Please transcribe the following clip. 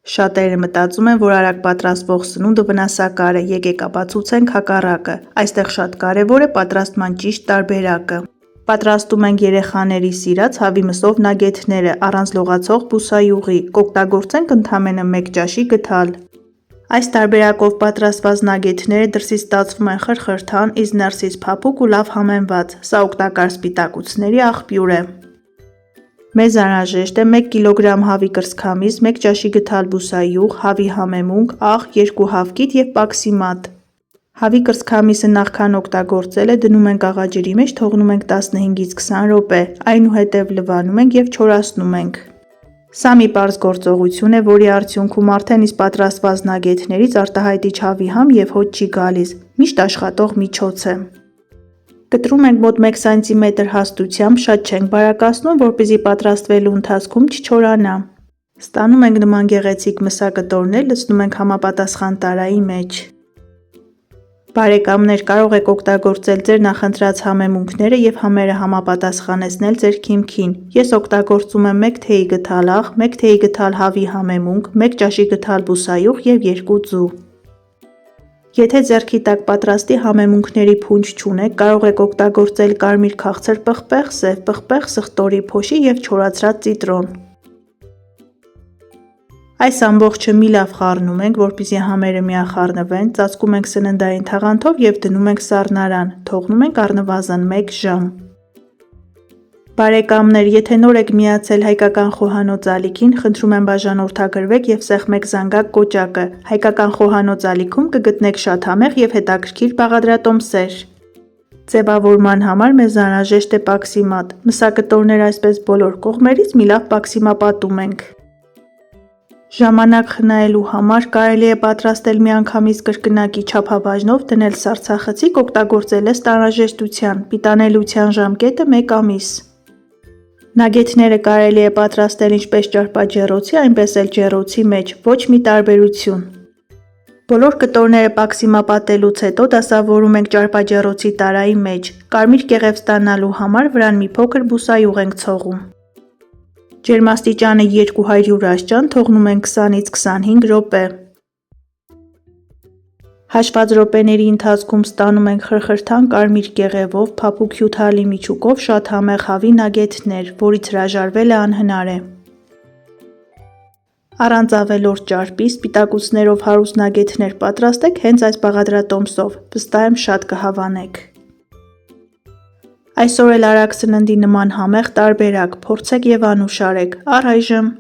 Շատերը մտածում են, որ արագ պատրաստվող սնունդը վնասակար է, եկեք ապացուցենք հակառակը։ Այստեղ շատ կարևոր է պատրաստման ճիշտ տարբերակը։ Պատրաստում ենք երեխաների սիրած հավի մսով նագեթները առանց լողացող բուսայուղի, կօգտագործենք ընդամենը 1 ճաշի գդալ։ Այս տարբերակով պատրաստված նագեթները դրսից ստացվում են խրխրթան, իսկ ներսից փափուկ ու լավ համեմված։ Սա օգտակար սպիտակուցների աղբյուր է։ Մեզ անհրաժեշտ է 1 կգ հավի կրծքամիս, 1 ճաշի գդալ բուսայուղ, հավի համեմունք, աղ, 2 հավկիթ և պաքսիմատ։ Հավի կրծքամիսը նախքան օգտագործելը դնում ենք աղաջրի մեջ, թողնում ենք 15-ից 20 րոպե, այնուհետև լվանում ենք և չորացնում ենք։ Սա մի պարզ գործողություն է, որի արդյունքում արդեն իսկ պատրաստված նագեթներից արտահայտիչ հավի համ և հոտ չի գալիս, միշտ աշխատող միջոց է։ Կտրում ենք մոտ 1 սմ հաստությամբ, շատ չենք բարակացնում, որպեսզի պատրաստվելու ընթացքում չչորանա։ Ստանում ենք նման գեղեցիկ մսակտորներ, լցնում ենք համապատասխան տարայի մեջ։ Բարեկամներ, կարող եք օգտագործել ձեր նախընտրած համեմունքները և համերը համապատասխանեցնել ձեր քիմքին։ Ես օգտագործում եմ 1 թեյի գդալ աղ, 1 թեյի գդալ հավի համեմունք, 1 ճաշի գդալ բուսայուղ և 2 ձու։ Եթե ձեռքի տակ պատրաստի համեմունքների փունջ չունեք, կարող եք օգտագործել կարմիր քաղցր պղպեղ, սև պղպեղ, սխտորի փոշի և չորացրած ծիտրոն։ Այս ամբողջը մի լավ խառնում ենք, որպեսզի համերը միախառնվեն, ծածկում ենք սննդային թաղանթով և դնում ենք սառնարան, թողնում ենք առնվազն 1 ժամ։ Բարեկամներ, եթե նոր եք միացել հայկական խոհանոց ալիքին, խնդրում եմ բաժանորդագրվեք և սեղմեք զանգակ կոճակը։ Հայկական խոհանոց ալիքում կգտնեք շատ համեղ և հետաքրքիր բաղադրատոմսեր։ Ձևավորման համար մեզ անհրաժեշտ է պաքսիմատ։ Մսակտորները այսպես բոլոր կողմերից մի լավ պաքսիմապատում ենք։ Ժամանակ խնայելու համար կարելի է պատրաստել միանգամից կրկնակի չափաբաժնով դնել սառցախցիկ, օգտագործել ըստ անհրաժեշտության, պիտանելիության ժամկետը 1 ամիս։ Նագեթները կարելի է պատրաստել ինչպես ճարպաջեռոցի, այնպես էլ ջեռոցի մեջ, ոչ մի տարբերություն։ Բոլոր կտորները պաքսիմապատելուց հետո դասավորում ենք ճարպաջեռոցի տարայի մեջ։ Կարմիր կեղև ստանալու համար վրան մի փոքր բուսայուղ ենք ցողում։ Ջերմաստիճանը 200 աստիճան, թողնում ենք 20-ից 25 րոպե։ Հաշված րոպեների ընթացքում ստանում ենք խրխրթան կարմիր կեղևով, փափուկ հյութալի միջուկով շատ համեղ հավի նագեթներ, որից հրաժարվելը անհնար է։ Առանց ավելորդ ճարպի, սպիտակուցներով հարուստ նագեթներ պատրաստեք հենց այս բաղադրատոմսով, վստահ եմ շատ կհավանեք։ Այսօր էլ արագ սննդի նման համեղ տարբերակ, փորձեք և անուշ արեք։ Առայժմ